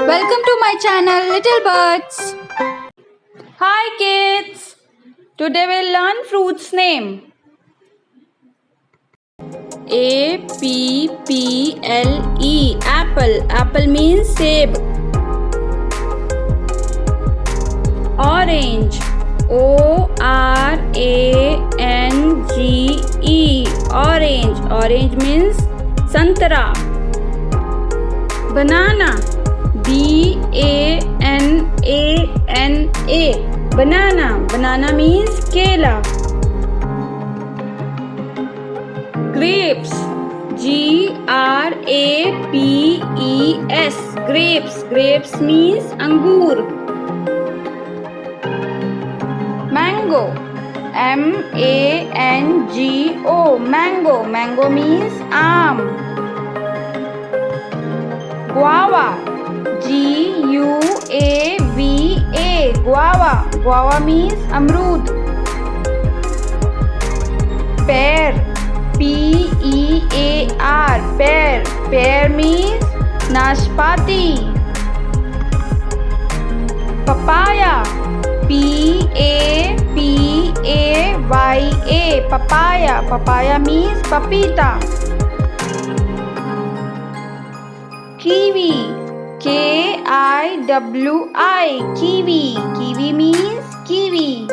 Welcome to my channel Little Birds. Hi kids. Today we'll learn fruits name. A-P-P-L-E apple. Apple means seb. Orange. O-R-A-N-G-E orange. Orange means santara. Banana. B-A-N-A-N-A banana. Banana means kela. Grapes. G-R-A-P-E-S grapes. Grapes means angur. Mango. M-A-N-G-O mango. Mango means aam. Guava. G-U-A-V-A guava. Guava means amrud. Pear. P-E-A-R pear. Pear means nashpati. Papaya. P-A-P-A-Y-A papaya. Papaya means papita. Kiwi. K-I-W-I kiwi. Kiwi means kiwi.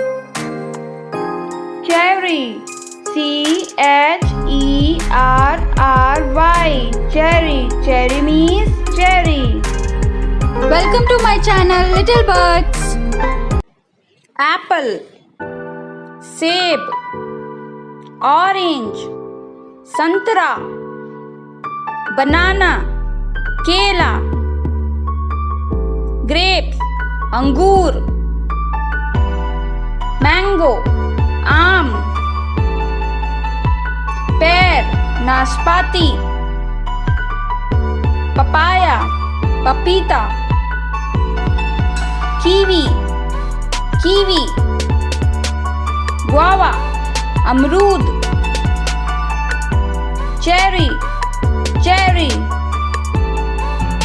Cherry. C-H-E-R-R-Y cherry. Cherry means cherry. Welcome to my channel Little Birds. Apple. Seb. Orange. Santara. Banana. Kela. Grapes. Angur. Mango. Aam. Pear. Nashpati. Papaya. Papita. Kiwi. Kiwi. Guava. Amrud. Cherry. Cherry.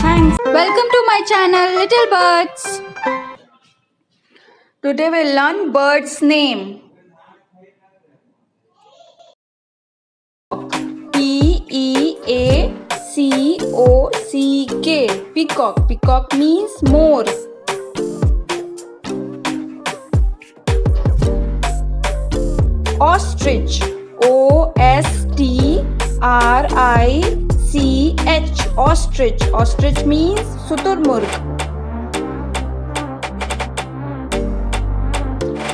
Thanks. Welcome to my channel Little Birds. Today we'll learn birds name. P-E-A-C-O-C-K peacock. Peacock means more. Ostrich. O-S-T-R-I-C-H ostrich. Ostrich means suturmurg.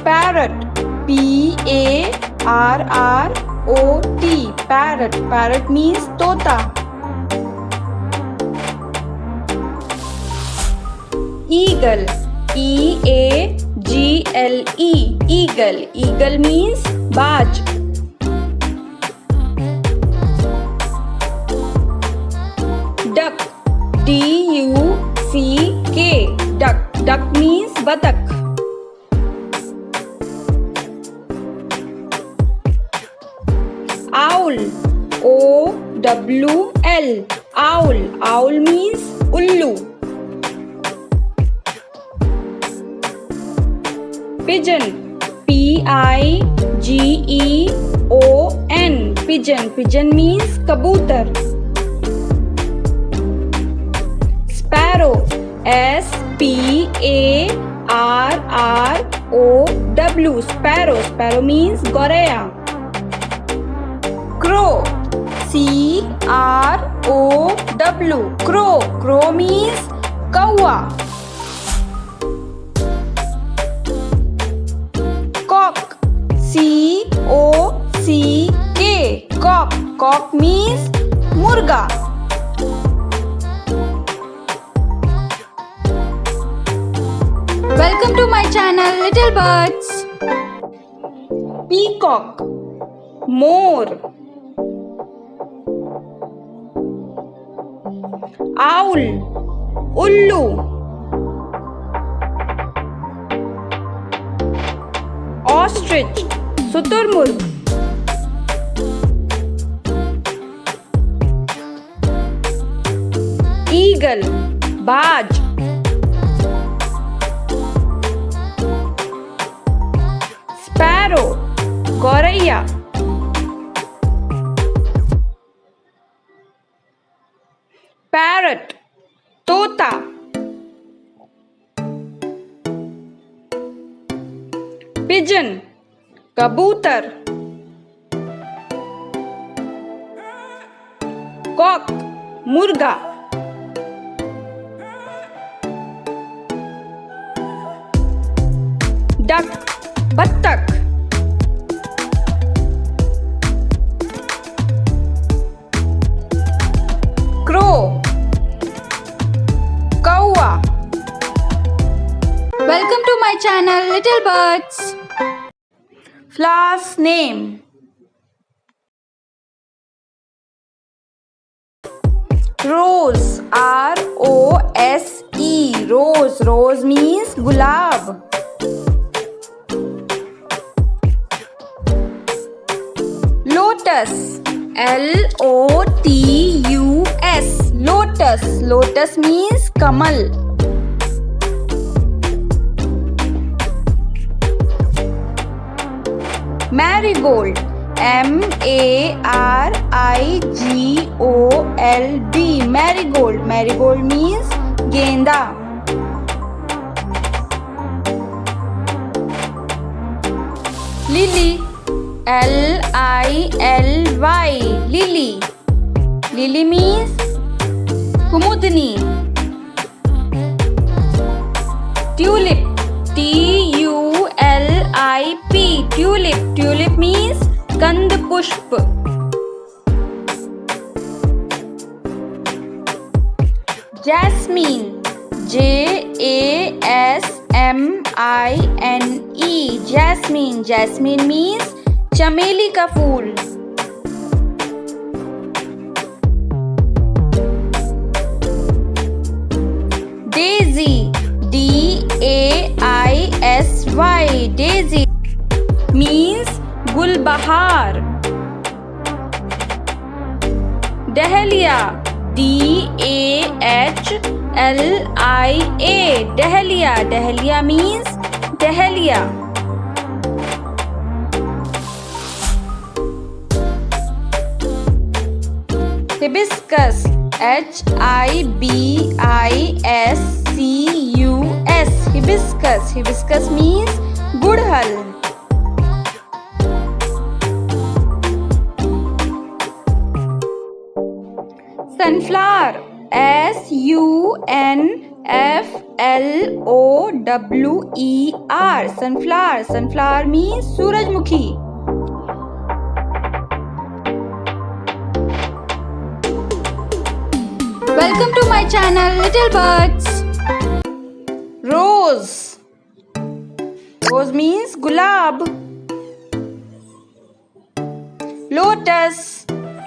Parrot. P-A-R-R-O-T parrot. Parrot means tota. Eagle. E-A-G-L-E eagle. Eagle means baaj. Duck. D-U-C-K duck. Duck means batak. Owl. O-W-L owl. Owl means ullu. Pigeon. P-I-G-E-O-N pigeon. Pigeon means kabutar. Sparrow. S-P-A-R-R-O-W sparrow. Sparrow means goreya. Crow. C-R-O-W crow. Crow means kawa. Cock. C-O-C-K cock. Cock means murga. Welcome to my channel Little Birds. Peacock. More. Owl. Ullu. Ostrich. Suturmurg. Eagle. Baj. sparrow, goraiya. Parrot, तोता. Pigeon, कबूतर. Cock, मुर्गा. Duck, बत्तख. Crow, कौवा. Welcome to my channel Little Birds. Flowers name. Rose, R-O-S-E, rose. Rose means gulab. Lotus, L-O-T-U-S, lotus. Lotus means kamal. Marigold, M-A-R-I-G-O-L-D, marigold. Marigold means genda. Lily, L-I-L-Y, lily. Lily means kumudni. Tulip, T-U-L-I-P, tulip. Tulip means kand pushp. Jasmine, J-A-S-M-I-N-E, jasmine. Jasmine means चमेली का फूल. Daisy, D-A-I-S-Y, daisy means gulbahar. Dahlia, D-A-H-L-I-A, dahlia. Dahlia means dahlia. Hibiscus, H-I-B-I-S-C-U-S, hibiscus. Hibiscus means gudhal. Sunflower, S-U-N-F-L-O-W-E-R, sunflower. Sunflower means surajmukhi. Welcome to my channel Little Birds. Rose. Rose means gulab. Lotus.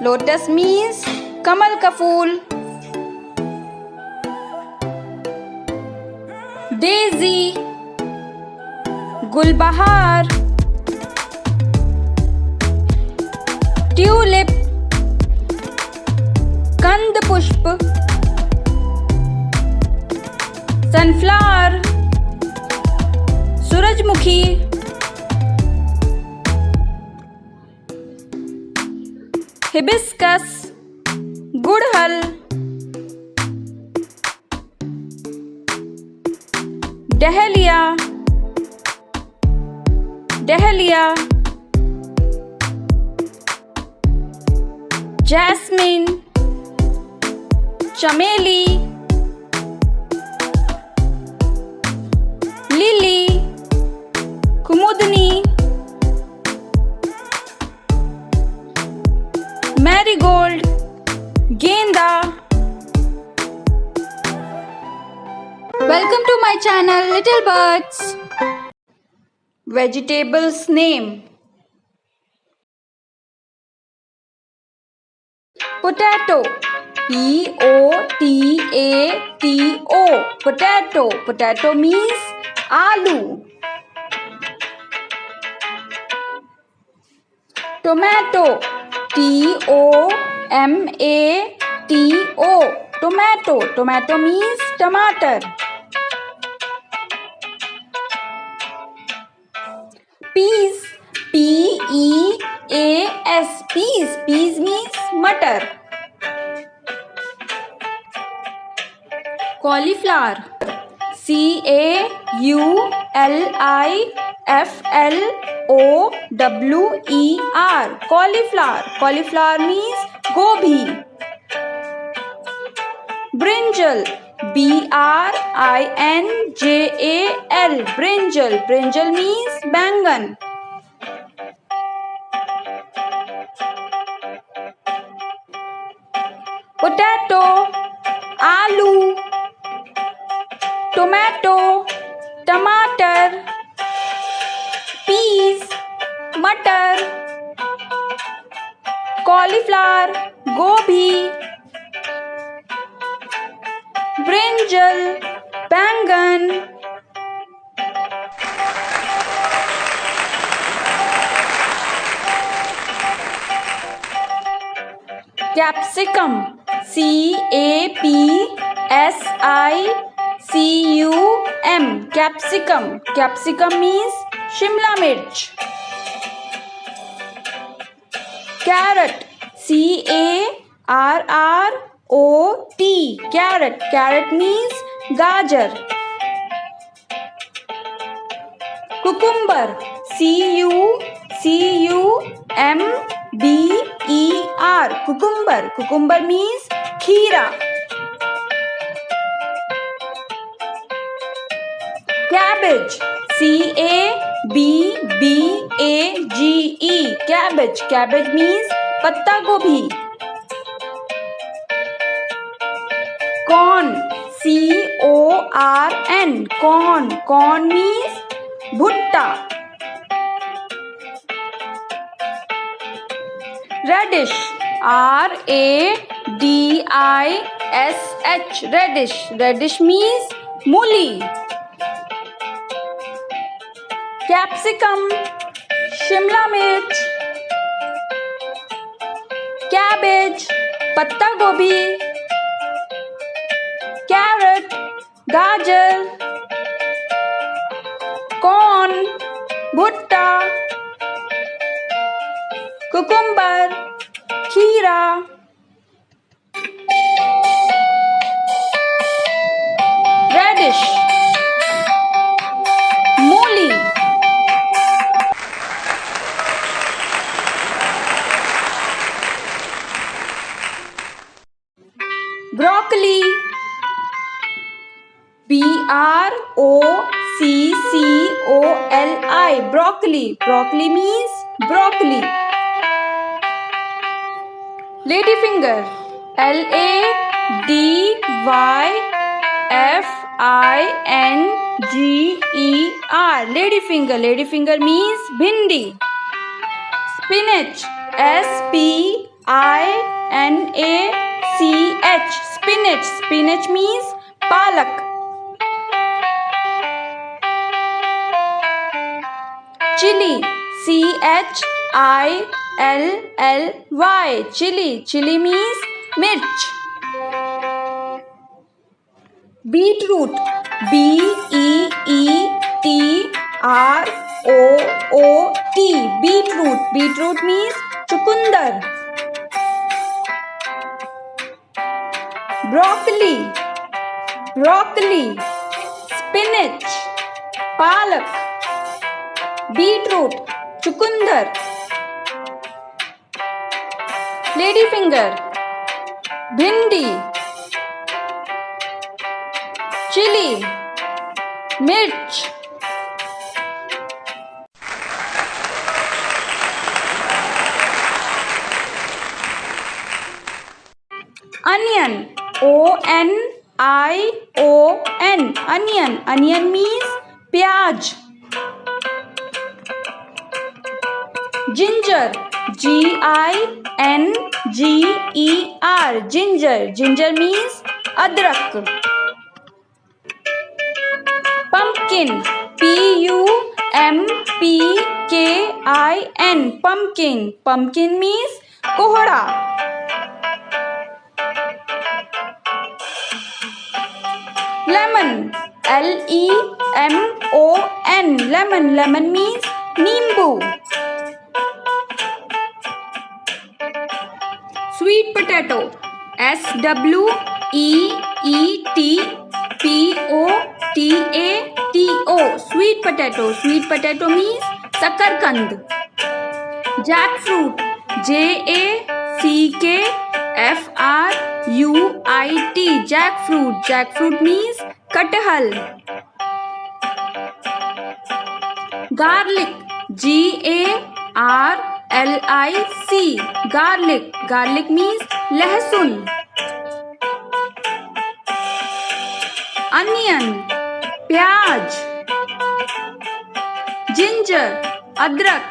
Lotus means kamal ka phool. Daisy, gulbahar. Tulip, kand pushp. Sunflower, surajmukhi. Hibiscus, gudhal. Dahlia, dahlia. Jasmine, chameli. Lily, kumudni. Marigold, genda. Welcome to my channel Little Birds. Vegetables name. Potato, P-O-T-A-T-O, potato. Potato means aloo. Tomato, T-O-M-A-T-O, tomato. Tomato means tomato. Peas, A-S, peas. Peas means matar. Cauliflower. Cauliflower. Cauliflower. Cauliflower means gobi. Brinjal. Brinjal. Brinjal means bangan. Potato. Aloo. Tomato. Tamatar. Peas. Matar. Cauliflower. Gobi. Brinjal. Bangan. Capsicum. Capsicum. Capsicum. Capsicum means Shimla mirch. Carrot. Carrot. Carrot. Carrot means gajar. Cucumber. Cucumber. Cucumber means kheera. Cabbage. Cabbage. Cabbage means patta gobi. Corn. Corn. Corn means bhutta. Radish. Radish. Radish means muli. Capsicum. Shimla mirch. Cabbage. Patta gobi. Carrot. Gajar. Corn. Bhutta. Cucumber. Kheera. Radish. Muli. Broccoli. Broccoli. Broccoli means broccoli. Ladyfinger. Ladyfinger. Ladyfinger means bhindi. Spinach. Spinach. Spinach means palak. Chili. Chilli. Chilli means mirch. Beetroot. Beetroot. Beetroot means chucundar. Broccoli. Spinach. Palak. Beetroot. Chucundar. Ladyfinger. Bhindi. Chili. Mirch. Onion. Onion. Onion means pyaj. Ginger. Ginger. Ginger means adrak. Pumpkin. Pumpkin. Pumpkin means kohda. Lemon. Lemon. Lemon means nimbu. Sweet potato. SWEET potato. Sweet potato. Sweet potato means sakarkand. Jackfruit. JACKFRUIT. Jackfruit. Jackfruit means kathal. Garlic. GARLIC. Garlic. Garlic means lehsun. Onion. प्याज. Ginger. अदरक.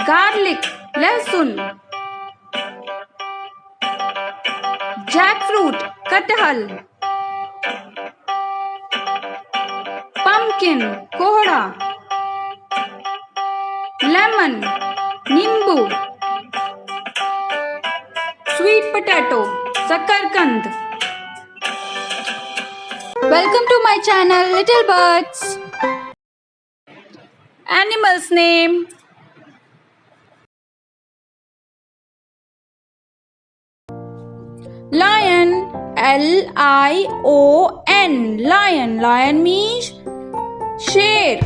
Garlic. लहसुन. Jackfruit. कटहल. Pumpkin. कोहड़ा. Lemon. नींबू. Sweet potato. शकरकंद. Welcome to my channel, Little Birds. Animal's name. Lion. LION. Lion. Lion means शेर.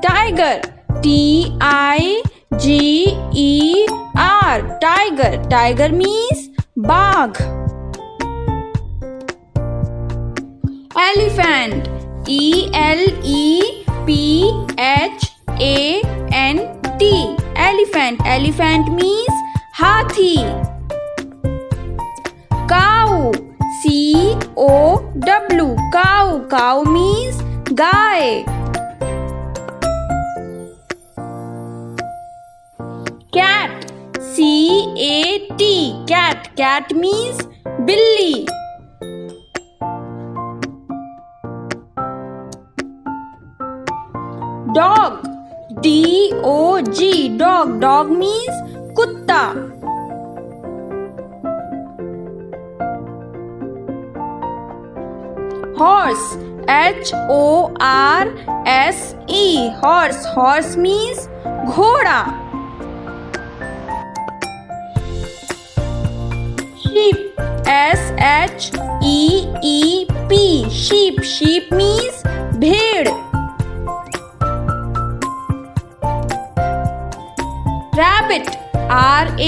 Tiger. TIGER. Tiger. Tiger means बाघ. Elephant. ELEPHANT. Elephant. Elephant means हाथी. Cow. COW. Cow. Cow means गाय. Cat. CAT. Cat. Cat means बिल्ली. Dog. DOG. Dog. Dog means कुत्ता. Horse. HORSE. Horse. Horse means घोड़ा. Sheep. SHEEP. Sheep. Sheep means भेड़. Rabbit. RABBIT.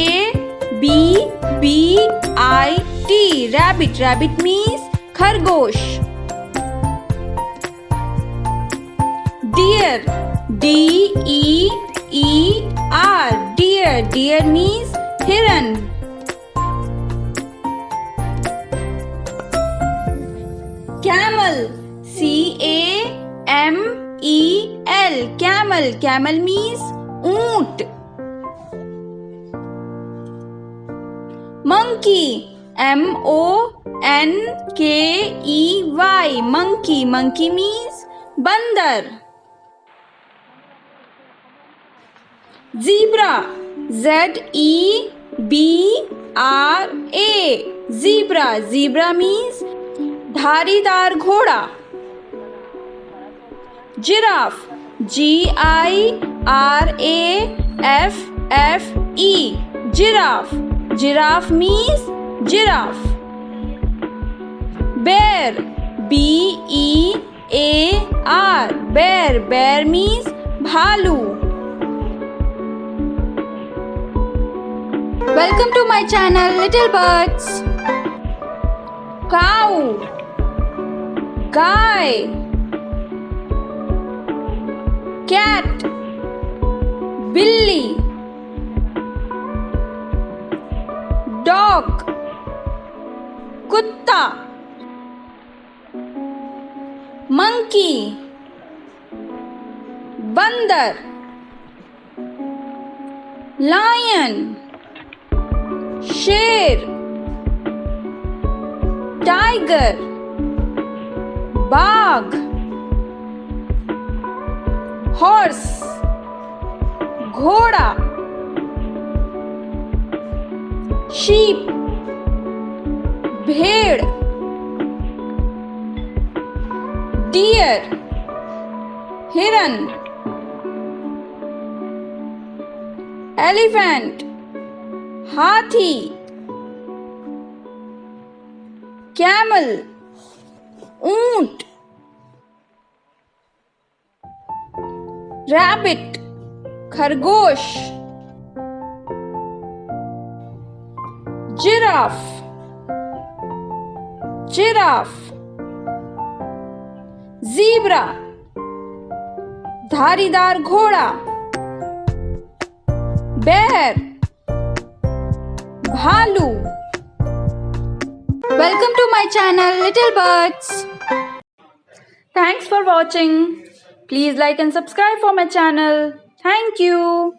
Rabbit. Rabbit means खरगोश. Deer. DEER. Deer. Deer means हिरन. Camel. CAMEL. Camel. Camel means ऊंट. Monkey. MONKEY. Monkey. Monkey means बंदर. Zebra. ZEBRA. Zebra. Zebra means धारीदार घोड़ा. Giraffe. GIRAFFE. Giraffe. Giraffe means giraffe. Bear. BEAR. Bear. Bear means भालू. Welcome to my channel, Little Birds. Cow. Guy. Cat. बिल्ली. Dog. कुत्ता. Monkey. बंदर. Lion. शेर. Tiger. बाघ. Horse. घोड़ा. Sheep. भेड़. Deer. हिरन. elephant, हाथी, camel, ऊंट, rabbit, खरगोश, giraffe, giraffe, zebra, धारीदार घोड़ा, bear, भालू. Welcome to my channel Little Birds. Thanks for watching. Please like and subscribe for my channel. Thank you.